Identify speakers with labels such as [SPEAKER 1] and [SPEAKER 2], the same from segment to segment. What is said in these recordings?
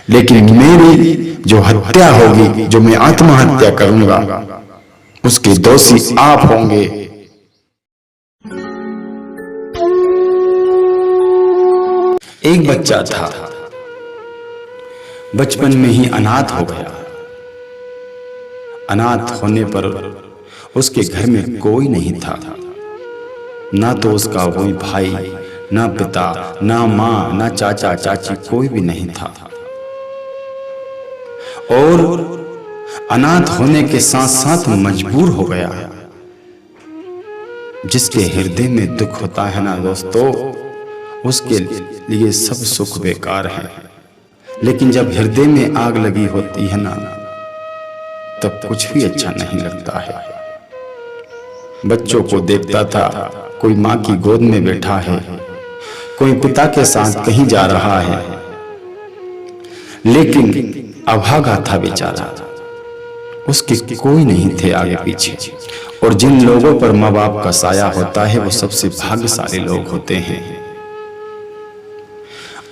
[SPEAKER 1] लेकिन मेरी जो हत्या होगी, जो मैं आत्महत्या करूंगा, उसके दोषी आप होंगे। एक बच्चा था, बचपन में ही अनाथ हो गया। अनाथ होने पर उसके घर में कोई नहीं था, ना तो उसका कोई भाई, ना पिता, ना माँ, ना चाचा चाची, कोई भी नहीं था। और अनाथ होने के साथ साथ मजबूर हो गया। जिसके हृदय में दुख होता है ना दोस्तों, उसके लिए सब सुख बेकार है। लेकिन जब हृदय में आग लगी होती है ना, तब कुछ भी अच्छा नहीं लगता है। बच्चों को देखता था, कोई माँ की गोद में बैठा है, कोई पिता के साथ कहीं जा रहा है, लेकिन अभागा था बेचारा, उसके कोई नहीं थे आगे पीछे। और जिन लोगों पर माँ बाप का साया होता है, वो सबसे भाग्यशाली लोग होते हैं।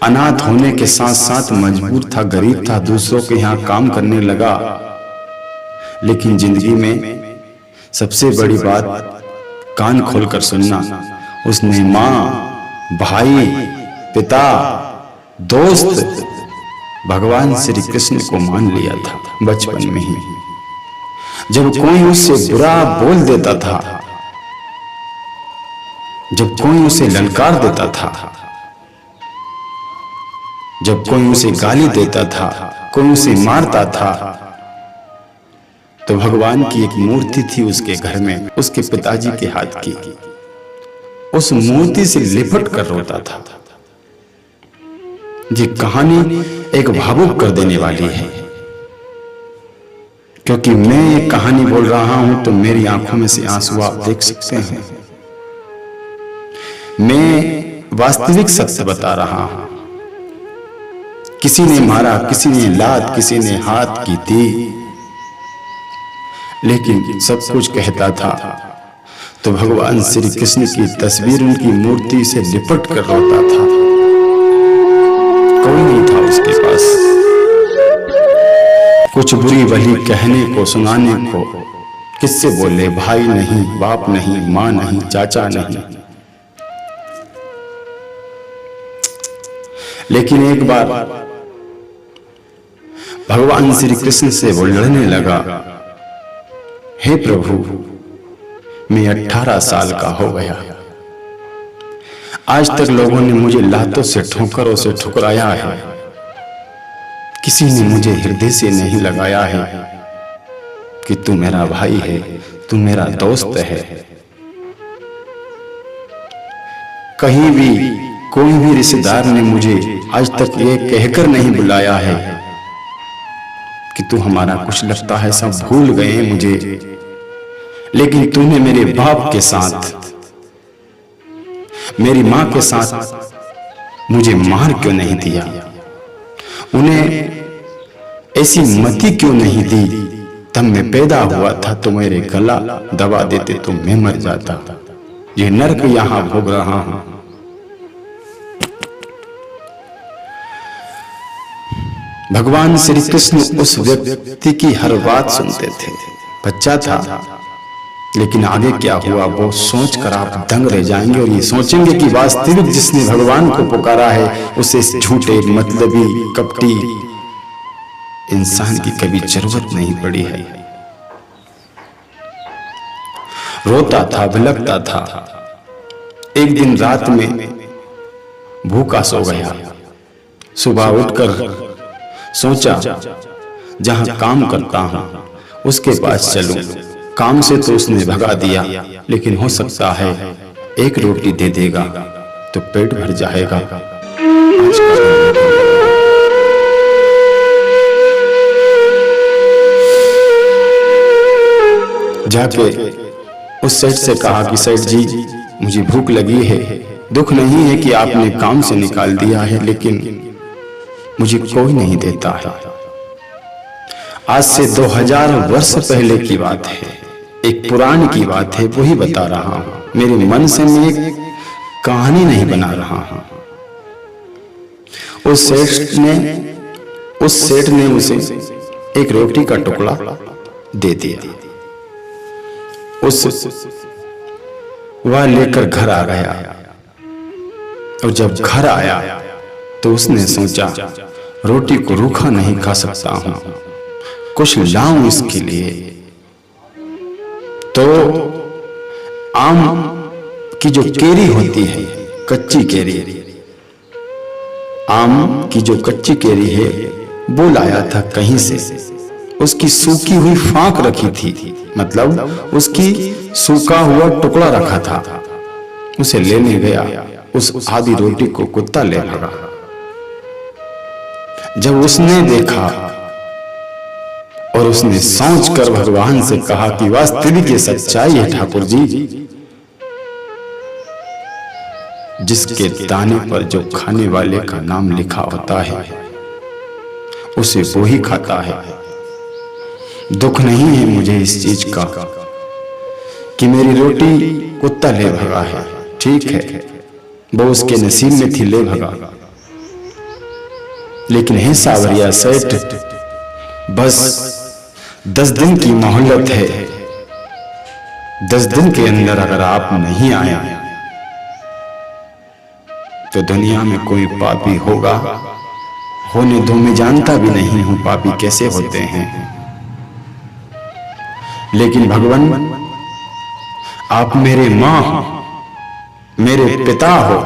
[SPEAKER 1] अनाथ होने के साथ साथ मजबूर था, गरीब था, दूसरों के यहाँ काम करने लगा। लेकिन जिंदगी में सबसे बड़ी बात कान खोलकर सुनना, उसने माँ, भाई, पिता, दोस्त, भगवान श्री कृष्ण को मान लिया था बचपन में ही। जब कोई उससे बुरा बोल देता था, जब कोई उसे ललकार देता था, जब कोई उसे गाली देता था, कोई उसे मारता था, तो भगवान की एक मूर्ति थी उसके घर में, उसके पिताजी के हाथ की। उस मूर्ति से लिपट कर रोता था। ये कहानी एक भावुक कर देने वाली है, क्योंकि मैं ये कहानी बोल रहा हूं तो मेरी आंखों में से आंसू आप देख सकते हैं। मैं वास्तविक सत्य बता रहा हूं। किसी ने मारा, किसी ने लात, किसी ने हाथ की दी, लेकिन सब कुछ कहता था तो भगवान श्री कृष्ण की तस्वीर उनकी मूर्ति से लिपट कर रोता था। कोई नहीं था उसके पास कुछ बुरी भली कहने को, सुनाने को। किससे बोले? भाई नहीं, बाप नहीं, माँ नहीं, चाचा नहीं। लेकिन एक बार भगवान श्री कृष्ण से वो लड़ने लगा। हे प्रभु, मैं 18 साल का हो गया, आज तक लोगों ने मुझे लातों से, ठोकरों से ठुकराया है, किसी ने मुझे हृदय से नहीं लगाया है कि तू मेरा भाई है, तू मेरा दोस्त है। कहीं भी कोई भी रिश्तेदार ने मुझे आज तक ये कहकर नहीं बुलाया है कि तू हमारा कुछ लगता है, सब भूल गए मुझे। लेकिन तूने मेरे बाप के साथ, मेरी मां के साथ मुझे मार क्यों नहीं दिया? उन्हें ऐसी मति क्यों नहीं दी? तब मैं पैदा हुआ था तो मेरे गला दबा देते तो मैं मर जाता। ये नरक यहां भोग रहा हूं। भगवान श्री कृष्ण उस व्यक्ति की हर बात सुनते थे। बच्चा था, लेकिन आगे क्या हुआ वो सोच कर आप दंग रह जाएंगे और ये सोचेंगे कि वास्तविक जिसने भगवान को पुकारा है उसे झूठे, मतलबी, कपटी इंसान की कभी जरूरत नहीं पड़ी है। रोता था, बिलखता था। एक दिन रात में भूखा सो गया। सुबह उठकर सोचा जहां काम करता हूं उसके पास चलूं। काम से तो उसने भगा दिया, लेकिन हो सकता है एक रोटी दे देगा तो पेट भर जाएगा। जाके उस सेठ से कहा कि सेठ जी, मुझे भूख लगी है। दुख नहीं है कि आपने काम से निकाल दिया है, लेकिन मुझे कोई नहीं देता है। आज से 2000 वर्ष पहले की बात है, एक पुराण की बात है, वही बता रहा हूं। मेरे मन से मैं एक कहानी नहीं बना रहा हूं। उस सेठ ने उस सेठ ने उसे एक रोटी का टुकड़ा दे दिया। वह लेकर घर आ गया और जब घर आया तो उसने सोचा रोटी को रूखा नहीं खा सकता हूं, कुछ लाऊं इसके लिए। तो आम की जो केरी होती है, कच्ची केरी, आम की जो कच्ची केरी है वो लाया था कहीं से। उसकी सूखी हुई फांक रखी थी, मतलब उसकी सूखा हुआ टुकड़ा रखा था। उसे लेने गया, उस आधी रोटी को कुत्ता ले भागा। जब उसने देखा और उसने सोच कर भगवान से कहा कि वास्तविक ये सच्चाई है ठाकुर जी, जिसके दाने पर जो खाने वाले का नाम लिखा होता है उसे वो ही खाता है। दुख नहीं है मुझे इस चीज का कि मेरी रोटी कुत्ता ले भगा है, ठीक है, वो उसके नसीब में थी, ले भगा। लेकिन हे सावरिया सेठ, बस 10 दिन की मोहलत है। 10 दिन के अंदर अगर आप नहीं आए तो दुनिया में कोई पापी होगा, होने दो, मैं जानता भी नहीं हूं पापी कैसे होते हैं। लेकिन भगवान, आप मेरे मां हो, मेरे पिता हो,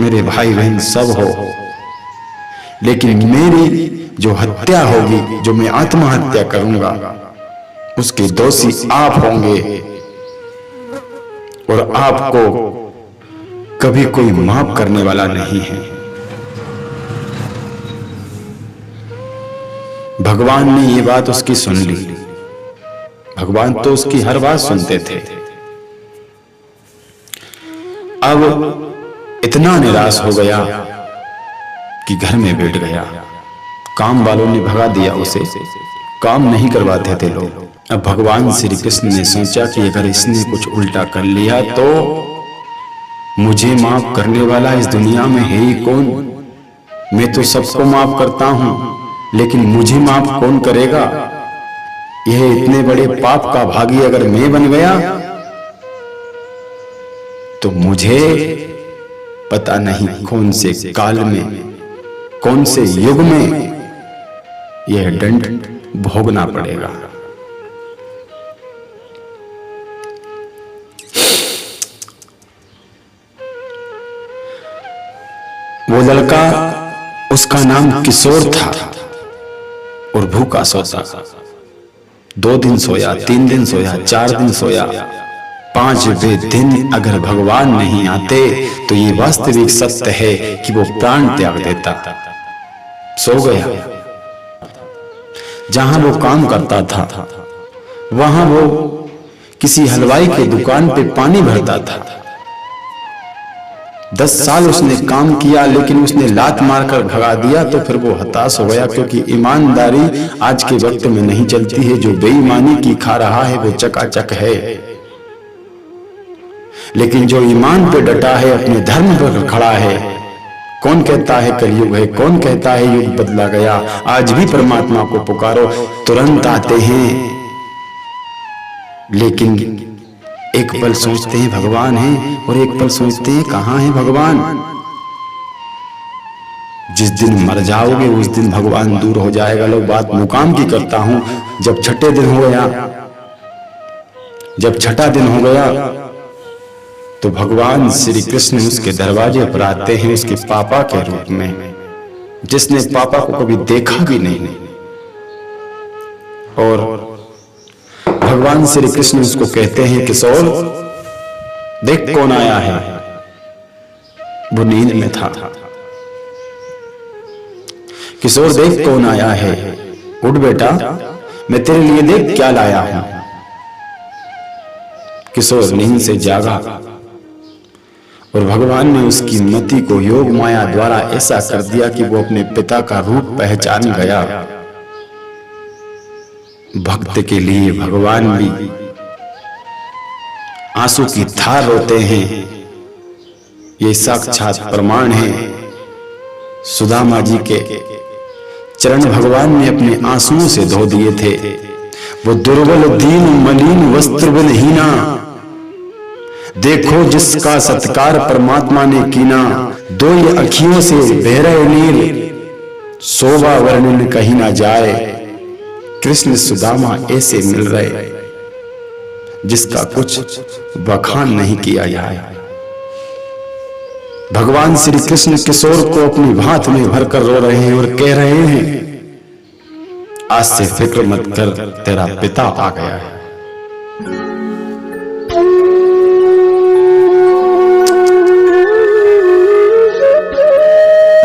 [SPEAKER 1] मेरे भाई बहन सब हो, लेकिन मेरी जो हत्या होगी, जो मैं आत्महत्या करूंगा, उसके दोषी आप होंगे और आपको कभी कोई माफ करने वाला नहीं है। भगवान ने ये बात उसकी सुन ली। भगवान तो उसकी हर बात सुनते थे। अब इतना निराश हो गया कि घर में बैठ गया। काम वालों ने भगा दिया उसे, काम नहीं करवाते थे लोग। अब भगवान श्री कृष्ण ने सोचा कि अगर इसने कुछ उल्टा कर लिया तो मुझे माफ करने वाला इस दुनिया में है ही कौन। मैं तो सबको माफ करता हूं, लेकिन मुझे माफ कौन करेगा। यह इतने बड़े पाप का भागी अगर मैं बन गया तो मुझे पता नहीं कौन से काल में, कौन से युग में यह दंड भोगना पड़ेगा। वो लड़का, उसका नाम किशोर था और भूखा सोता। 2 दिन सोया, 3 दिन सोया, 4 दिन सोया, 5वें दिन अगर भगवान नहीं आते तो ये वास्तविक सत्य है कि वो प्राण त्याग देता। सो गया। जहां वो काम करता था वहां वो किसी हलवाई के दुकान पे पानी भरता था। 10 साल उसने काम किया, लेकिन उसने लात मारकर भगा दिया। तो फिर वो हताश हो गया, क्योंकि ईमानदारी आज के वक्त में नहीं चलती है। जो बेईमानी की खा रहा है वो चकाचक है, लेकिन जो ईमान पे डटा है, अपने धर्म पर खड़ा है, कौन कहता है कलयुग है, कौन कहता है युग बदला गया। आज भी परमात्मा को पुकारो, तुरंत आते हैं। लेकिन एक पल सोचते हैं भगवान है और एक पल सोचते हैं कहां है भगवान। जिस दिन मर जाओगे उस दिन भगवान दूर हो जाएगा। लोग बात मुकाम की करता हूं। जब छठे दिन हो गया, जब छठा दिन हो गया तो भगवान श्री कृष्ण उसके दरवाजे पर आते हैं, उसके पापा के रूप में, जिसने पापा को कभी देखा भी नहीं। और भगवान श्री कृष्ण उसको कहते हैं, किशोर देख कौन आया है। वो नींद में था। किशोर देख कौन आया है, उठ बेटा, मैं तेरे लिए देख क्या लाया हूं। किशोर नींद से जागा और भगवान ने उसकी मति को योग माया द्वारा ऐसा कर दिया कि वो अपने पिता का रूप पहचान गया। भक्त के लिए भगवान भी आंसू की धार रोते हैं। ये साक्षात प्रमाण है सुदामा जी के चरण भगवान ने अपने आंसुओं से धो दिए थे। वो दुर्बल दीन मलिन वस्त्र विहीना, देखो जिसका सत्कार परमात्मा ने कीना। दो ये अखियों से बहरे नीर, शोभा वर्णन कहीं ना जाए। कृष्ण सुदामा ऐसे मिल रहे जिसका कुछ बखान नहीं किया जाए। भगवान श्री कृष्ण किशोर को अपनी भात में भरकर रो रहे हैं और कह रहे हैं, आज से फिक्र मत कर, तेरा पिता आ गया है।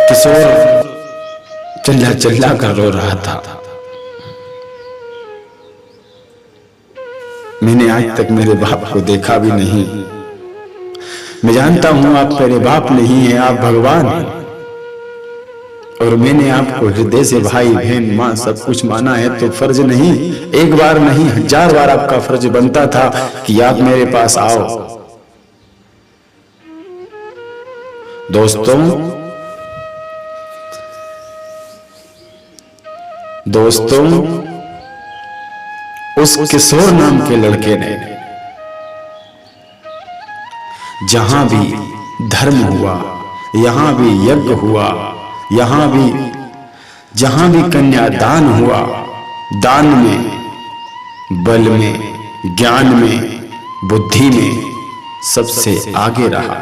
[SPEAKER 1] किशोर चिल्ला चिल्ला कर रो रहा था। मैंने आज तक मेरे बाप को देखा भी नहीं। मैं जानता हूं आप मेरे बाप नहीं है, आप भगवान हैं। और मैंने आपको हृदय से भाई बहन मां सब कुछ माना है, तो फर्ज नहीं, एक बार नहीं 1000 बार आपका फर्ज बनता था कि आप मेरे पास आओ। दोस्तों उस किशोर नाम के लड़के ने जहां भी धर्म हुआ, यहां भी यज्ञ हुआ, जहां भी कन्यादान हुआ, दान में, बल में, ज्ञान में, बुद्धि में सबसे आगे रहा।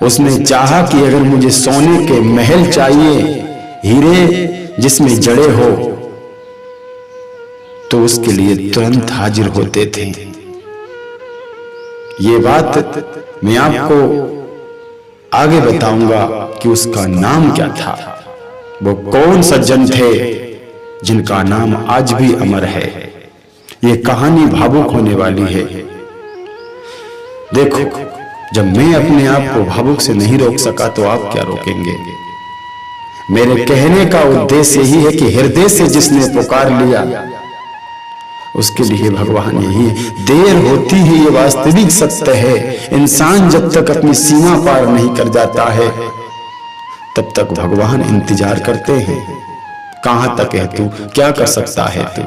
[SPEAKER 1] उसने चाहा कि अगर मुझे सोने के महल चाहिए, हीरे जिसमें जड़े हो, तो उसके लिए तुरंत हाजिर होते थे। ये बात मैं आपको आगे बताऊंगा कि उसका नाम क्या था, वो कौन सज्जन थे जिनका नाम आज भी अमर है। ये कहानी भावुक होने वाली है। देखो, जब मैं अपने आप को भावुक से नहीं रोक सका तो आप क्या रोकेंगे। मेरे कहने का उद्देश्य यही है कि हृदय से जिसने पुकार लिया उसके लिए भगवान यही है। देर होती है, ये वास्तविक सत्य है। इंसान जब तक अपनी सीमा पार नहीं कर जाता है तब तक भगवान इंतजार करते हैं। कहां तक है तू, क्या कर सकता है तू।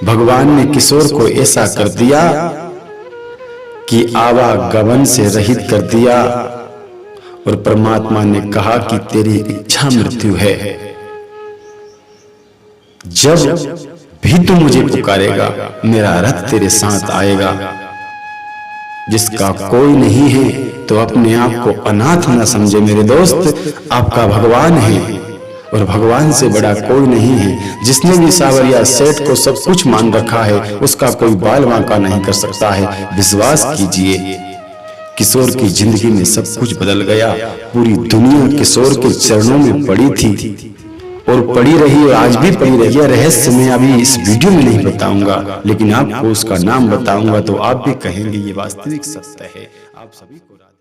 [SPEAKER 1] भगवान ने किशोर को ऐसा कर दिया कि आवागमन से रहित कर दिया, और परमात्मा ने कहा कि तेरी इच्छा मृत्यु है। जब भी तू मुझे पुकारेगा मेरा रथ तेरे साथ आएगा। जिसका कोई नहीं है तो अपने आप को अनाथ न समझे मेरे दोस्त, आपका भगवान है और भगवान से बड़ा कोई नहीं है। जिसने भी सावरिया सेठ को सब कुछ मान रखा है उसका कोई बाल बांका नहीं कर सकता है। विश्वास कीजिए, किशोर की जिंदगी में सब कुछ बदल गया। पूरी दुनिया किशोर के चरणों में पड़ी थी और पड़ी रही और आज भी पड़ी रही। यह रहस्य मैं अभी इस वीडियो में नहीं बताऊंगा, लेकिन आपको उसका नाम बताऊंगा तो आप भी कहेंगे ये वास्तविक सत्य है। आप सभी को